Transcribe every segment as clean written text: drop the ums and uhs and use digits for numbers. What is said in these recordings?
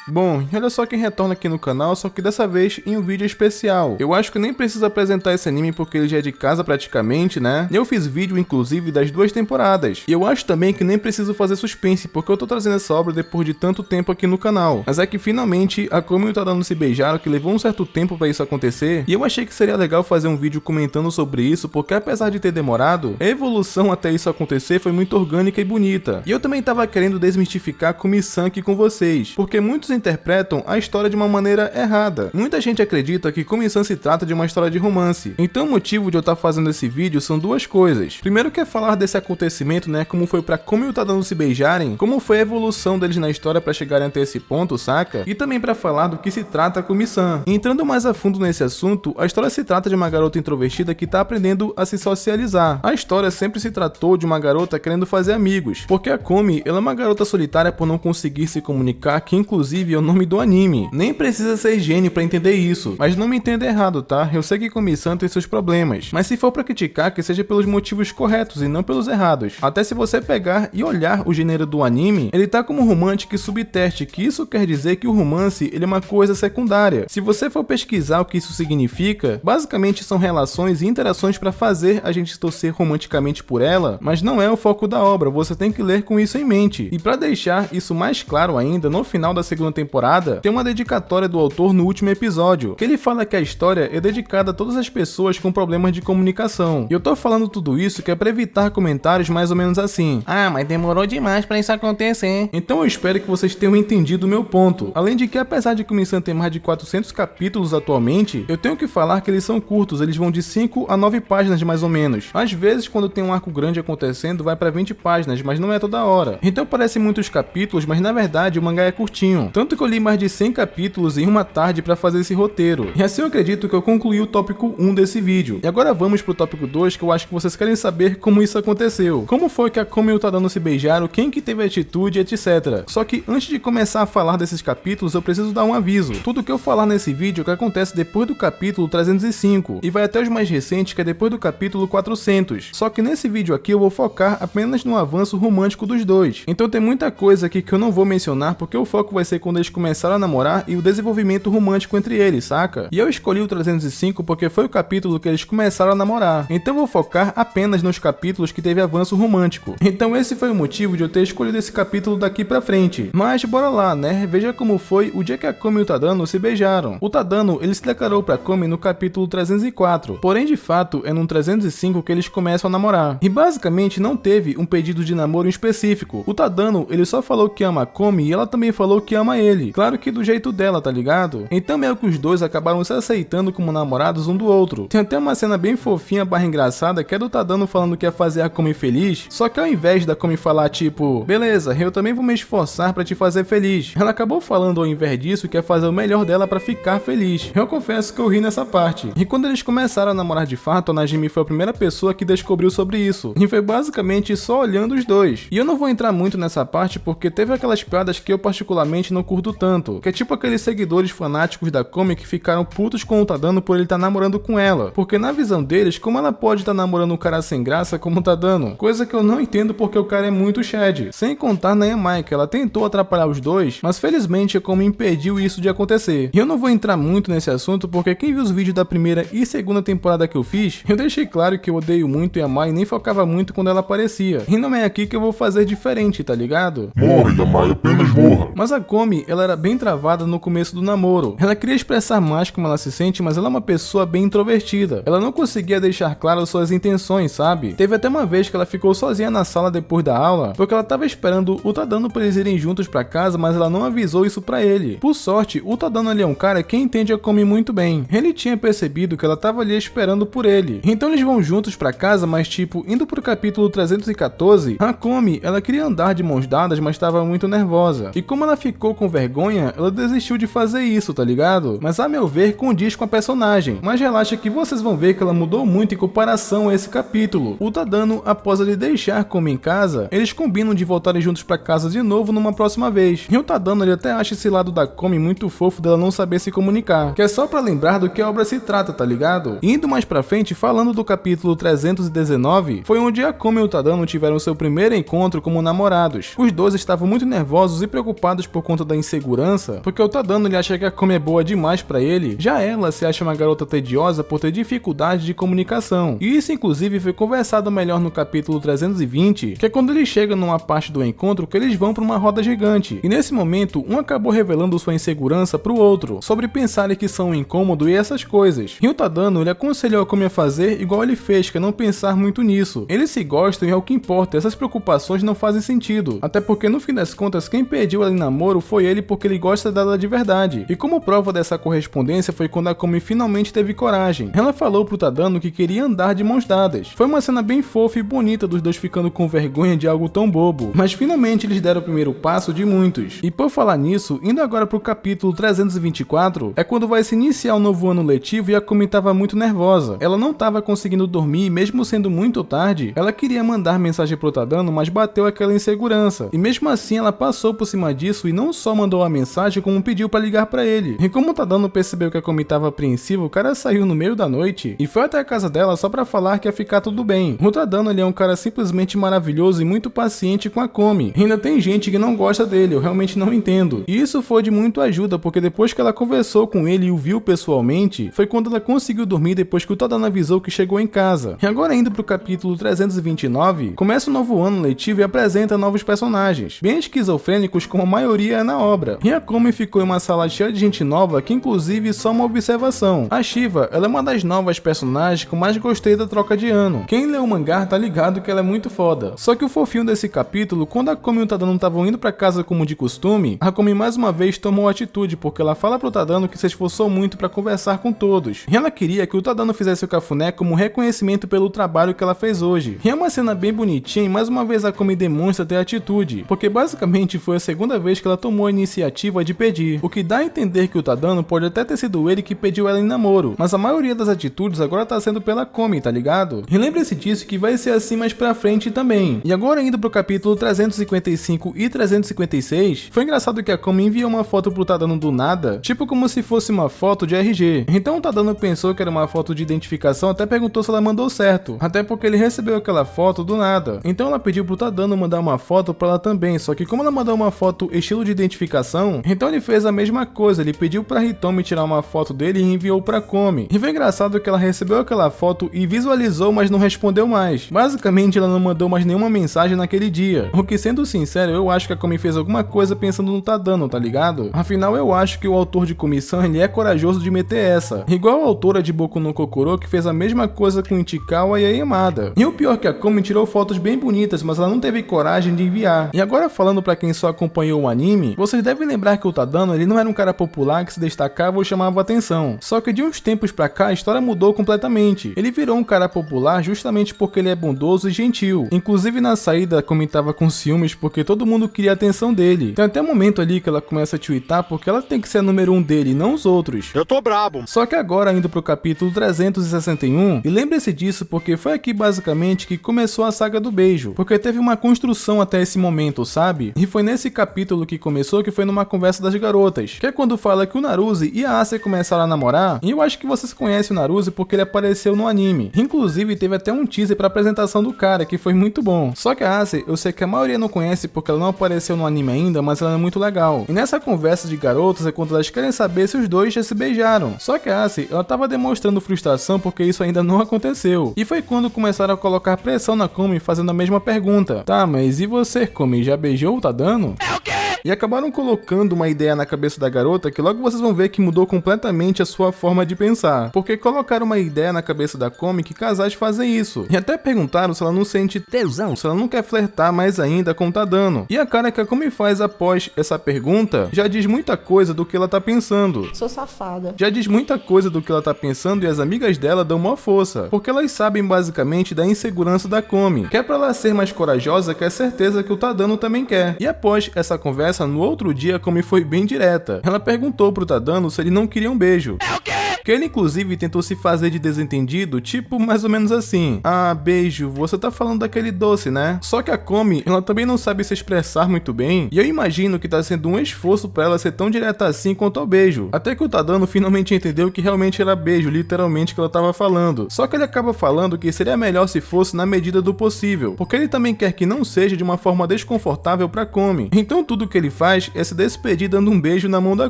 Bom, e olha só quem retorna aqui no canal, só que dessa vez em um vídeo especial. Eu acho que nem preciso apresentar esse anime porque ele já é de casa praticamente, né? Eu fiz vídeo inclusive das 2 temporadas. E eu acho também que nem preciso fazer suspense, porque eu tô trazendo essa obra depois de tanto tempo aqui no canal. Mas é que finalmente a Komi e o Tadano se beijaram, que levou um certo tempo pra isso acontecer. E eu achei que seria legal fazer um vídeo comentando sobre isso, porque apesar de ter demorado, a evolução até isso acontecer foi muito orgânica e bonita. E eu também tava querendo desmistificar Komi-san aqui com vocês, porque muitos interpretam a história de uma maneira errada. Muita gente acredita que Komi-san se trata de uma história de romance. Então o motivo de eu estar fazendo esse vídeo são duas coisas. Primeiro que é falar desse acontecimento, né, como foi pra Komi e o Tadano se beijarem, como foi a evolução deles na história pra chegarem até esse ponto, saca? E também pra falar do que se trata Komi-san. Entrando mais a fundo nesse assunto, a história se trata de uma garota introvertida que tá aprendendo a se socializar. A história sempre se tratou de uma garota querendo fazer amigos, porque a Komi, ela é uma garota solitária por não conseguir se comunicar, que inclusive é o nome do anime. Nem precisa ser gênio pra entender isso, mas não me entenda errado, tá? Eu sei que Komi-san tem seus problemas, mas se for pra criticar, que seja pelos motivos corretos e não pelos errados. Até se você pegar e olhar o gênero do anime, ele tá como romântico e subtexto, que isso quer dizer que o romance ele é uma coisa secundária. Se você for pesquisar o que isso significa, basicamente são relações e interações pra fazer a gente torcer romanticamente por ela, mas não é o foco da obra, você tem que ler com isso em mente. E pra deixar isso mais claro ainda, no final da segunda temporada, tem uma dedicatória do autor no último episódio, que ele fala que a história é dedicada a todas as pessoas com problemas de comunicação. E eu tô falando tudo isso que é pra evitar comentários mais ou menos assim: ah, mas demorou demais pra isso acontecer. Então eu espero que vocês tenham entendido o meu ponto. Além de que, apesar de Komi-san ter mais de 400 capítulos atualmente, eu tenho que falar que eles são curtos, eles vão de 5 a 9 páginas mais ou menos. Às vezes, quando tem um arco grande acontecendo, vai pra 20 páginas, mas não é toda hora. Então parece muitos capítulos, mas na verdade o mangá é curtinho. Tanto que eu li mais de 100 capítulos em uma tarde pra fazer esse roteiro. E assim eu acredito que eu concluí o tópico 1 desse vídeo. E agora vamos pro tópico 2, que eu acho que vocês querem saber como isso aconteceu. Como foi que a Komi e o Tadano se beijaram, quem que teve atitude, etc. Só que antes de começar a falar desses capítulos, eu preciso dar um aviso. Tudo que eu falar nesse vídeo é o que acontece depois do capítulo 305, e vai até os mais recentes, que é depois do capítulo 400. Só que nesse vídeo aqui eu vou focar apenas no avanço romântico dos dois. Então tem muita coisa aqui que eu não vou mencionar, porque o foco vai ser quando eles começaram a namorar e o desenvolvimento romântico entre eles, saca? E eu escolhi o 305 porque foi o capítulo que eles começaram a namorar. Então eu vou focar apenas nos capítulos que teve avanço romântico. Então esse foi o motivo de eu ter escolhido esse capítulo daqui pra frente. Mas bora lá, né? Veja como foi o dia que a Komi e o Tadano se beijaram. O Tadano, ele se declarou pra Komi no capítulo 304. Porém, de fato, é no 305 que eles começam a namorar. E basicamente não teve um pedido de namoro em específico. O Tadano, ele só falou que ama a Komi e ela também falou que ama ele. Claro que do jeito dela, tá ligado? Então meio que os dois acabaram se aceitando como namorados um do outro. Tem até uma cena bem fofinha barra engraçada, que é do Tadano falando que ia fazer a Komi feliz, só que ao invés da Komi falar tipo, beleza, eu também vou me esforçar pra te fazer feliz, ela acabou falando ao invés disso que ia fazer o melhor dela pra ficar feliz. Eu confesso que eu ri nessa parte. E quando eles começaram a namorar de fato, a Najimi foi a primeira pessoa que descobriu sobre isso. E foi basicamente só olhando os dois. E eu não vou entrar muito nessa parte porque teve aquelas piadas que eu particularmente não curto tanto, que é tipo aqueles seguidores fanáticos da Komi que ficaram putos com o Tadano por ele estar namorando com ela. Porque na visão deles, como ela pode estar namorando um cara sem graça como o Tadano? Coisa que eu não entendo porque o cara é muito Chad. Sem contar na Yamai, que ela tentou atrapalhar os dois, mas felizmente a Komi impediu isso de acontecer. E eu não vou entrar muito nesse assunto porque quem viu os vídeos da primeira e segunda temporada que eu fiz, eu deixei claro que eu odeio muito Yamai e nem focava muito quando ela aparecia. E não é aqui que eu vou fazer diferente, tá ligado? Morre, Yamai, apenas morra. Mas a Komi, ela era bem travada no começo do namoro. Ela queria expressar mais como ela se sente, mas ela é uma pessoa bem introvertida. Ela não conseguia deixar claras suas intenções, sabe? Teve até uma vez que ela ficou sozinha na sala depois da aula, porque ela tava esperando o Tadano pra eles irem juntos pra casa, mas ela não avisou isso pra ele. Por sorte, o Tadano ali é um cara que entende a Komi muito bem. Ele tinha percebido que ela tava ali esperando por ele. Então eles vão juntos pra casa, mas tipo, indo pro capítulo 314, a Komi, ela queria andar de mãos dadas, mas tava muito nervosa. E como ela ficou com vergonha, ela desistiu de fazer isso, tá ligado? Mas a meu ver, condiz com a personagem. Mas relaxa que vocês vão ver que ela mudou muito em comparação a esse capítulo. O Tadano, após ele deixar Komi em casa, eles combinam de voltarem juntos pra casa de novo numa próxima vez. E o Tadano, ele até acha esse lado da Komi muito fofo dela não saber se comunicar, que é só pra lembrar do que a obra se trata, tá ligado? E indo mais pra frente, falando do capítulo 319, foi onde a Komi e o Tadano tiveram seu primeiro encontro como namorados. Os dois estavam muito nervosos e preocupados por conta da insegurança, porque o Tadano ele acha que a Komi é boa demais pra ele, já ela se acha uma garota tediosa por ter dificuldade de comunicação. E isso inclusive foi conversado melhor no capítulo 320, que é quando ele chega numa parte do encontro que eles vão pra uma roda gigante. E nesse momento, um acabou revelando sua insegurança pro outro, sobre pensarem que são um incômodo e essas coisas. E o Tadano ele aconselhou a Komi a fazer igual ele fez, que é não pensar muito nisso. Eles se gostam e é o que importa, essas preocupações não fazem sentido. Até porque no fim das contas, quem pediu ela em namoro foi ele porque ele gosta dela de verdade. E como prova dessa correspondência foi quando a Komi finalmente teve coragem. Ela falou pro Tadano que queria andar de mãos dadas. Foi uma cena bem fofa e bonita dos dois ficando com vergonha de algo tão bobo. Mas finalmente eles deram o primeiro passo de muitos. E por falar nisso, indo agora pro capítulo 324, é quando vai se iniciar o novo ano letivo e a Komi tava muito nervosa. Ela não tava conseguindo dormir e mesmo sendo muito tarde, ela queria mandar mensagem pro Tadano, mas bateu aquela insegurança. E mesmo assim ela passou por cima disso e não só mandou a mensagem, como pediu pra ligar pra ele. E como o Tadano percebeu que a Komi tava apreensiva, o cara saiu no meio da noite e foi até a casa dela só pra falar que ia ficar tudo bem. O Tadano ele é um cara simplesmente maravilhoso e muito paciente com a Komi. E ainda tem gente que não gosta dele, eu realmente não entendo. E isso foi de muito ajuda, porque depois que ela conversou com ele e o viu pessoalmente, foi quando ela conseguiu dormir depois que o Tadano avisou que chegou em casa. E agora indo pro capítulo 329, começa o novo ano letivo e apresenta novos personagens, bem esquizofrênicos como a maioria é na obra. E a Komi ficou em uma sala cheia de gente nova, que inclusive só uma observação. A Shiva, ela é uma das novas personagens que eu mais gostei da troca de ano. Quem leu o mangá tá ligado que ela é muito foda. Só que o fofinho desse capítulo, quando a Komi e o Tadano estavam indo pra casa como de costume, a Komi mais uma vez tomou atitude, porque ela fala pro Tadano que se esforçou muito pra conversar com todos. E ela queria que o Tadano fizesse o cafuné como reconhecimento pelo trabalho que ela fez hoje. E é uma cena bem bonitinha e mais uma vez a Komi demonstra ter atitude, porque basicamente foi a segunda vez que ela tomou a iniciativa de pedir, o que dá a entender que o Tadano pode até ter sido ele que pediu ela em namoro, mas a maioria das atitudes agora tá sendo pela Komi, tá ligado? E lembre-se disso que vai ser assim mais pra frente também. E agora indo pro capítulo 355 e 356, foi engraçado que a Komi enviou uma foto pro Tadano do nada, tipo como se fosse uma foto de RG. Então o Tadano pensou que era uma foto de identificação, até perguntou se ela mandou certo, até porque ele recebeu aquela foto do nada. Então ela pediu pro Tadano mandar uma foto pra ela também, só que como ela mandou uma foto estilo de identificação, então ele fez a mesma coisa, ele pediu pra Hitomi tirar uma foto dele e enviou pra Komi. E foi engraçado que ela recebeu aquela foto e visualizou, mas não respondeu mais. Basicamente ela não mandou mais nenhuma mensagem naquele dia, o que sendo sincero, eu acho que a Komi fez alguma coisa pensando no Tadano, tá ligado? Afinal eu acho que o autor de Komi-san ele é corajoso de meter essa, igual a autora de Boku no Kokoro que fez a mesma coisa com Ichikawa e a Yamada. E o pior é que a Komi tirou fotos bem bonitas, mas ela não teve coragem de enviar. E agora falando pra quem só acompanhou o anime, vocês devem lembrar que o Tadano ele não era um cara popular que se destacava ou chamava atenção. Só que de uns tempos pra cá a história mudou completamente. Ele virou um cara popular justamente porque ele é bondoso e gentil. Inclusive na saída a Komi tava com ciúmes porque todo mundo queria a atenção dele. Tem até um momento ali que ela começa a tweetar porque ela tem que ser a número 1 dele, não os outros. Eu tô brabo. Só que agora indo pro capítulo 361, e lembre-se disso porque foi aqui basicamente que começou a saga do beijo, porque teve uma construção até esse momento, sabe? E foi nesse capítulo que começou, que foi numa conversa das garotas, que é quando fala que o Naruse e a Ase começaram a namorar, e eu acho que vocês conhecem o Naruse porque ele apareceu no anime. Inclusive teve até um teaser pra apresentação do cara, que foi muito bom. Só que a Ase, eu sei que a maioria não conhece porque ela não apareceu no anime ainda, mas ela é muito legal. E nessa conversa de garotas é quando elas querem saber se os dois já se beijaram. Só que a Ase, ela tava demonstrando frustração porque isso ainda não aconteceu. E foi quando começaram a colocar pressão na Komi fazendo a mesma pergunta. Tá, mas e você, Komi, já beijou o Tadano? É o quê? E acabaram colocando uma ideia na cabeça da garota que logo vocês vão ver que mudou completamente a sua forma de pensar. Porque colocaram uma ideia na cabeça da Komi que casais fazem isso. E até perguntaram se ela não sente tesão, se ela não quer flertar mais ainda com o Tadano. E a cara que a Komi faz após essa pergunta já diz muita coisa do que ela tá pensando. Sou safada. Já diz muita coisa do que ela tá pensando e as amigas dela dão uma força. Porque elas sabem basicamente da insegurança da Komi. Que é pra ela ser mais corajosa, que é certeza que o Tadano também quer. E após essa conversa, no outro dia a Komi foi bem direta. Ela perguntou pro Tadano se ele não queria um beijo. É o quê? que ele inclusive tentou se fazer de desentendido, tipo mais ou menos assim: ah, beijo, você tá falando daquele doce, né? Só que a Komi, ela também não sabe se expressar muito bem, e eu imagino que tá sendo um esforço pra ela ser tão direta assim quanto ao beijo. Até que o Tadano finalmente entendeu que realmente era beijo, literalmente, que ela tava falando. Só que ele acaba falando que seria melhor se fosse na medida do possível, porque ele também quer que não seja de uma forma desconfortável pra Komi. Então tudo que ele faz é se despedir dando um beijo na mão da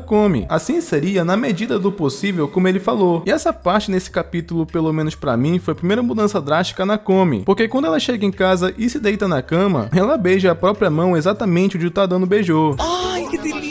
Komi. Assim seria na medida do possível, como ele falou. E essa parte nesse capítulo, pelo menos pra mim, foi a primeira mudança drástica na Komi, porque quando ela chega em casa e se deita na cama, ela beija a própria mão exatamente onde o Tadano beijou. Ai, que delícia!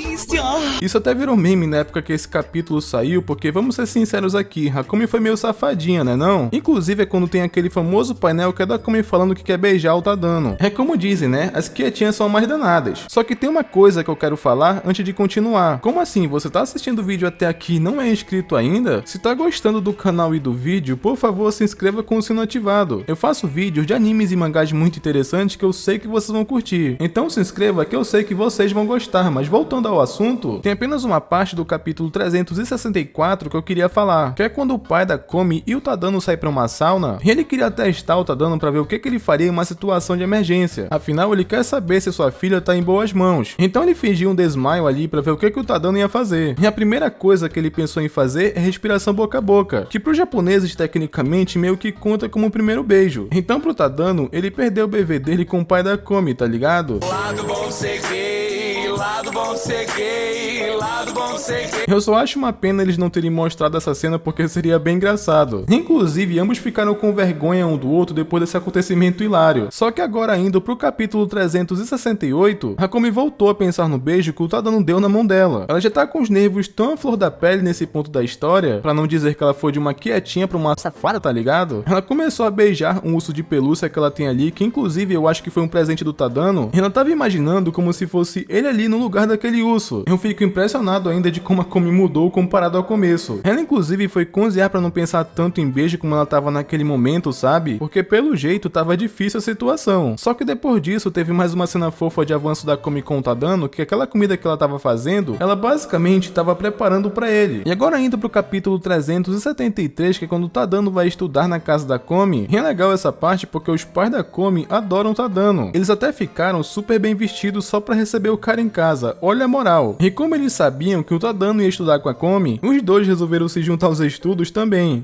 Isso até virou meme na época que esse capítulo saiu, porque vamos ser sinceros aqui, a Komi foi meio safadinha, né não? Inclusive é quando tem aquele famoso painel que é da Komi falando que quer beijar o Tadano. É como dizem, né? As quietinhas são mais danadas. Só que tem uma coisa que eu quero falar antes de continuar. Como assim? Você tá assistindo o vídeo até aqui e não é inscrito ainda? Se tá gostando do canal e do vídeo, por favor se inscreva com o sino ativado. Eu faço vídeos de animes e mangás muito interessantes que eu sei que vocês vão curtir. Então se inscreva que eu sei que vocês vão gostar. Mas voltando ao assunto, tem apenas uma parte do capítulo 364 que eu queria falar, que é quando o pai da Komi e o Tadano saem pra uma sauna, e ele queria testar o Tadano pra ver o que ele faria em uma situação de emergência. Afinal, ele quer saber se sua filha tá em boas mãos. Então ele fingiu um desmaio ali pra ver o que o Tadano ia fazer. E a primeira coisa que ele pensou em fazer é respiração boca a boca, que pros japoneses tecnicamente meio que conta como o primeiro beijo. Então pro Tadano, ele perdeu o bebê dele com o pai da Komi, tá ligado? Lado bom ser gay, lado bom ser gay, lado bom ser gay. Eu só acho uma pena eles não terem mostrado essa cena porque seria bem engraçado. Inclusive, ambos ficaram com vergonha um do outro depois desse acontecimento hilário. Só que agora indo pro capítulo 368, a Komi voltou a pensar no beijo que o Tadano deu na mão dela. Ela já tá com os nervos tão à flor da pele nesse ponto da história, pra não dizer que ela foi de uma quietinha pra uma safada, tá ligado? Ela começou a beijar um urso de pelúcia que ela tem ali, que inclusive eu acho que foi um presente do Tadano, e ela tava imaginando como se fosse ele ali no lugar daquele urso. Eu fico impressionado ainda de como a Komi mudou comparado ao começo. Ela inclusive foi cozinhar pra não pensar tanto em beijo como ela tava naquele momento, sabe? Porque pelo jeito tava difícil a situação. Só que depois disso teve mais uma cena fofa de avanço da Komi com o Tadano, que aquela comida que ela tava fazendo, ela basicamente tava preparando pra ele. E agora indo pro capítulo 373, que é quando o Tadano vai estudar na casa da Komi, e é legal essa parte porque os pais da Komi adoram o Tadano. Eles até ficaram super bem vestidos só pra receber o cara em casa, olha a moral. E como eles sabiam que o Tadano ia estudar com a Komi, os dois resolveram se juntar aos estudos também.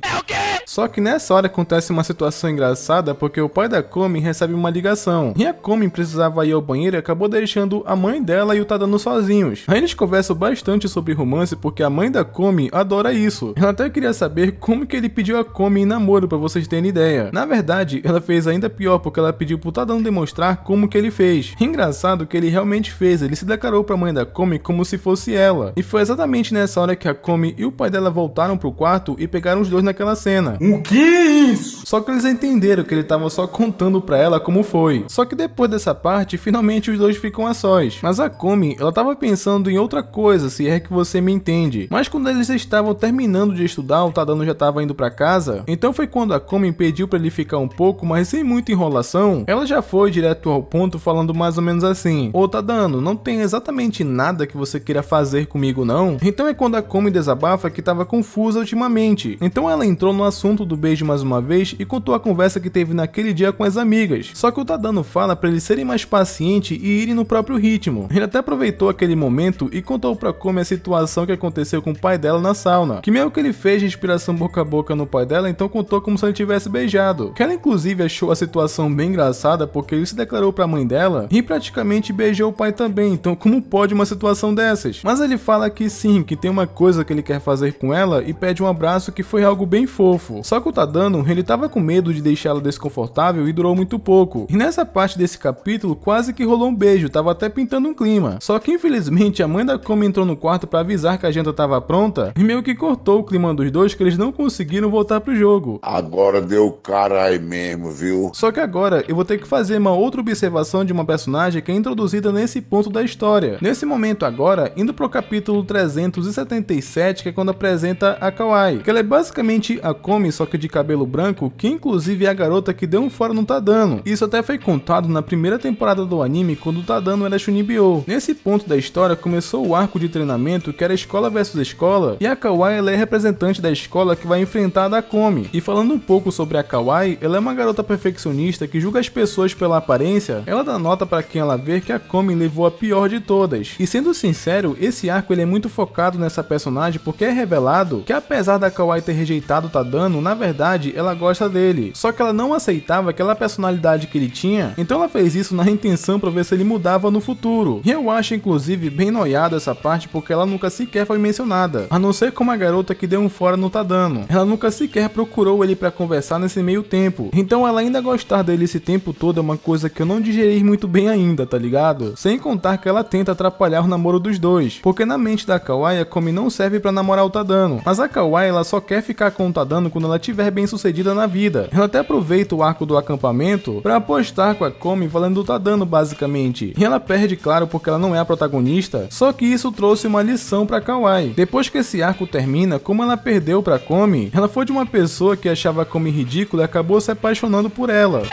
Só que nessa hora acontece uma situação engraçada porque o pai da Komi recebe uma ligação, e a Komi precisava ir ao banheiro e acabou deixando a mãe dela e o Tadano sozinhos. Aí eles conversam bastante sobre romance porque a mãe da Komi adora isso. Ela até queria saber como que ele pediu a Komi em namoro, pra vocês terem ideia. Na verdade, ela fez ainda pior porque ela pediu pro Tadano demonstrar como que ele fez. Engraçado que ele realmente fez, ele se declarou pra mãe da Komi como se fosse ela. E foi exatamente nessa hora que a Komi e o pai dela voltaram pro quarto e pegaram os dois naquela cena. O que é isso? Só que eles entenderam que ele tava só contando pra ela como foi. Só que depois dessa parte, finalmente os dois ficam a sós. Mas a Komi, ela tava pensando em outra coisa, se é que você me entende. Mas quando eles estavam terminando de estudar, o Tadano já tava indo pra casa. Então foi quando a Komi pediu pra ele ficar um pouco, mas sem muita enrolação. Ela já foi direto ao ponto, falando mais ou menos assim: ô Tadano, não tem exatamente nada que você queira fazer comigo não? Então é quando a Komi desabafa que tava confusa ultimamente. Então ela entrou no assunto do beijo mais uma vez e contou a conversa que teve naquele dia com as amigas. Só que o Tadano fala pra eles serem mais pacientes e irem no próprio ritmo. Ele até aproveitou aquele momento e contou pra Komi a situação que aconteceu com o pai dela na sauna, que meio que ele fez respiração boca a boca no pai dela, então contou como se ele tivesse beijado. Que ela inclusive achou a situação bem engraçada porque ele se declarou pra mãe dela e praticamente beijou o pai também, então como pode uma situação dessas? Mas ele fala que sim, que tem uma coisa que ele quer fazer com ela e pede um abraço, que foi algo bem fofo. Só que o Tadano, ele tava com medo de deixá-la desconfortável e durou muito pouco. E nessa parte desse capítulo quase que rolou um beijo, tava até pintando um clima. Só que infelizmente a mãe da Komi entrou no quarto pra avisar que a janta tava pronta e meio que cortou o clima dos dois, que eles não conseguiram voltar pro jogo. Agora deu caralho mesmo, viu? Só que agora eu vou ter que fazer uma outra observação de uma personagem que é introduzida nesse ponto da história. Nesse momento agora, indo pro capítulo 377, que é quando apresenta a Kawaii, que ela é basicamente a Komi Komi, só que de cabelo branco, que inclusive é a garota que deu um fora no Tadano. Isso até foi contado na primeira temporada do anime, quando o Tadano era Chunibyo. Nesse ponto da história começou o arco de treinamento, que era escola versus escola, e a Kawaii ela é representante da escola que vai enfrentar a da Komi. E falando um pouco sobre a Kawaii, ela é uma garota perfeccionista que julga as pessoas pela aparência. Ela dá nota para quem ela vê que a Komi levou a pior de todas. E sendo sincero, esse arco ele é muito focado nessa personagem, porque é revelado que apesar da Kawaii ter rejeitado o Tadano, na verdade ela gosta dele, só que ela não aceitava aquela personalidade que ele tinha, então ela fez isso na intenção para ver se ele mudava no futuro. E eu acho inclusive bem noiado essa parte, porque ela nunca sequer foi mencionada, a não ser como a garota que deu um fora no Tadano. Ela nunca sequer procurou ele para conversar nesse meio tempo, então ela ainda gostar dele esse tempo todo é uma coisa que eu não digeri muito bem ainda, tá ligado? Sem contar que ela tenta atrapalhar o namoro dos dois, porque na mente da Kawaii a Komi não serve para namorar o Tadano, mas a Kawaii ela só quer ficar com o Tadano quando ela estiver bem sucedida na vida. Ela até aproveita o arco do acampamento para apostar com a Komi valendo o Tadano basicamente, e ela perde claro porque ela não é a protagonista, só que isso trouxe uma lição para Kawaii. Depois que esse arco termina, como ela perdeu para Komi, ela foi de uma pessoa que achava a Komi ridícula e acabou se apaixonando por ela.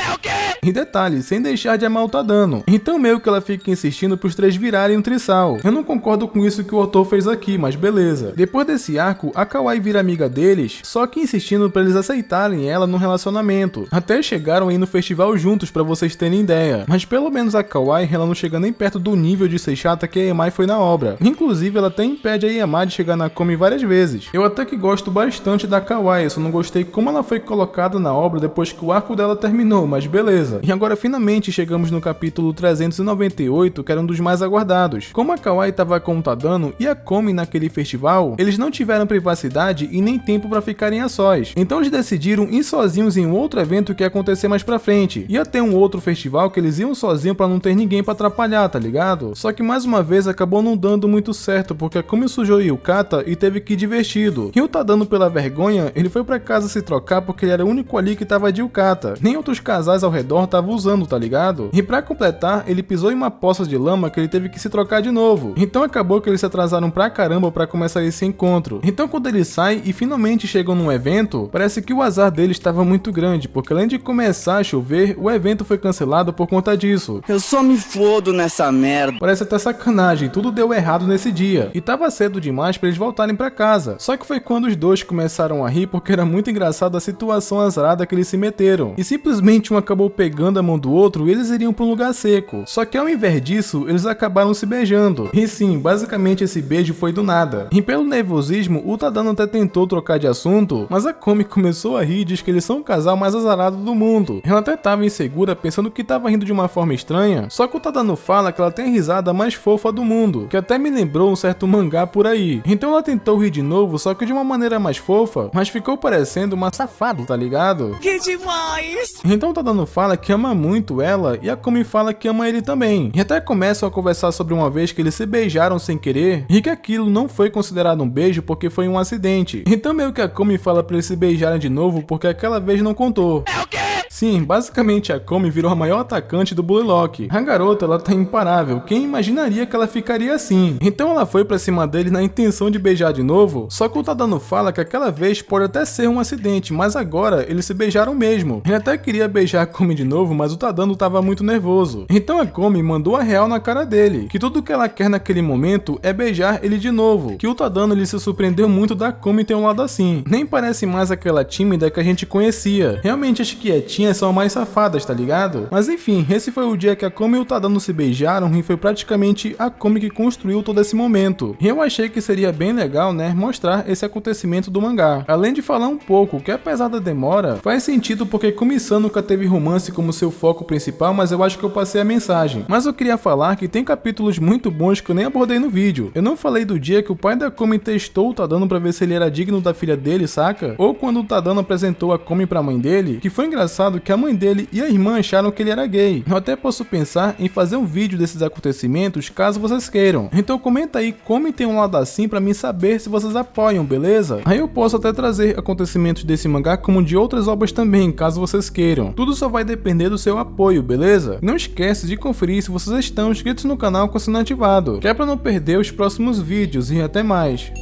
E detalhe, sem deixar de amar o Tadano. Então meio que ela fica insistindo pros três virarem um trisal. Eu não concordo com isso que o autor fez aqui, mas beleza. Depois desse arco, a Kawaii vira amiga deles, só que insistindo pra eles aceitarem ela no relacionamento. Até chegaram aí no festival juntos, pra vocês terem ideia. Mas pelo menos a Kawaii, ela não chega nem perto do nível de ser chata que a Emai foi na obra. Inclusive, ela até impede a Emai de chegar na Komi várias vezes. Eu até que gosto bastante da Kawaii, só não gostei como ela foi colocada na obra depois que o arco dela terminou, mas beleza. E agora finalmente chegamos no capítulo 398, que era um dos mais aguardados. Como a Kawaii estava com o Tadano e a Komi naquele festival, eles não tiveram privacidade e nem tempo para ficarem a sós. Então eles decidiram ir sozinhos em um outro evento que ia acontecer mais pra frente. Ia ter um outro festival que eles iam sozinhos para não ter ninguém para atrapalhar, tá ligado? Só que mais uma vez acabou não dando muito certo, porque a Komi sujou o Yukata e teve que ir divertido. E o Tadano, pela vergonha, ele foi pra casa se trocar porque ele era o único ali que tava de Yukata. Nem outros casais ao redor estavam usando, tá ligado? E pra completar, ele pisou em uma poça de lama que ele teve que se trocar de novo. Então acabou que eles se atrasaram pra caramba pra começar esse encontro. Então quando eles saem e finalmente chegam num evento, parece que o azar deles estava muito grande, porque além de começar a chover, o evento foi cancelado por conta disso. Eu só me fodo nessa merda. Parece até sacanagem, tudo deu errado nesse dia. E tava cedo demais pra eles voltarem pra casa. Só que foi quando os dois começaram a rir, porque era muito engraçado a situação azarada que eles se meteram. E simplesmente um acabou pegando a mão do outro e eles iriam pra um lugar seco. Só que ao invés disso, eles acabaram se beijando. E sim, basicamente esse beijo foi do nada. E pelo nervosismo, o Tadano até tentou trocar de assunto, mas a Komi começou a rir e diz que eles são o casal mais azarado do mundo. Ela até tava insegura, pensando que tava rindo de uma forma estranha, só que o Tadano fala que ela tem a risada mais fofa do mundo, que até me lembrou um certo mangá por aí. Então ela tentou rir de novo, só que de uma maneira mais fofa, mas ficou parecendo uma safada, tá ligado? Que demais! Então o Tadano fala que ama muito ela e a Komi fala que ama ele também. E até começam a conversar sobre uma vez que eles se beijaram sem querer e que aquilo não foi considerado um beijo porque foi um acidente. Então meio que a Komi fala pra eles se beijarem de novo porque aquela vez não contou. É o quê? Sim, basicamente a Komi virou a maior atacante do Blue Lock. A garota, ela tá imparável, quem imaginaria que ela ficaria assim? Então ela foi pra cima dele na intenção de beijar de novo, só que o Tadano fala que aquela vez pode até ser um acidente, mas agora eles se beijaram mesmo. Ele até queria beijar a Komi de novo, mas o Tadano tava muito nervoso. Então a Komi mandou a real na cara dele, que tudo que ela quer naquele momento é beijar ele de novo, que o Tadano ele se surpreendeu muito da Komi ter um lado assim. Nem parece mais aquela tímida que a gente conhecia. Realmente as quietinhas são mais safadas, tá ligado? Mas enfim, esse foi o dia que a Komi e o Tadano se beijaram e foi praticamente a Komi que construiu todo esse momento. E eu achei que seria bem legal, né, mostrar esse acontecimento do mangá. Além de falar um pouco que apesar da demora, faz sentido porque Komi-san nunca teve romance como seu foco principal, mas eu acho que eu passei a mensagem. Mas eu queria falar que tem capítulos muito bons que eu nem abordei no vídeo. Eu não falei do dia que o pai da Komi testou o Tadano pra ver se ele era digno da filha dele, saca? Ou quando o Tadano apresentou a Komi pra mãe dele, que foi engraçado que a mãe dele e a irmã acharam que ele era gay. Eu até posso pensar em fazer um vídeo desses acontecimentos caso vocês queiram. Então comenta aí como tem um lado assim pra mim saber se vocês apoiam, beleza? Aí eu posso até trazer acontecimentos desse mangá como de outras obras também, caso vocês queiram. Tudo só vai depender do seu apoio, beleza? Não esquece de conferir se vocês estão inscritos no canal com o sino ativado, que é pra não perder os próximos vídeos e até mais.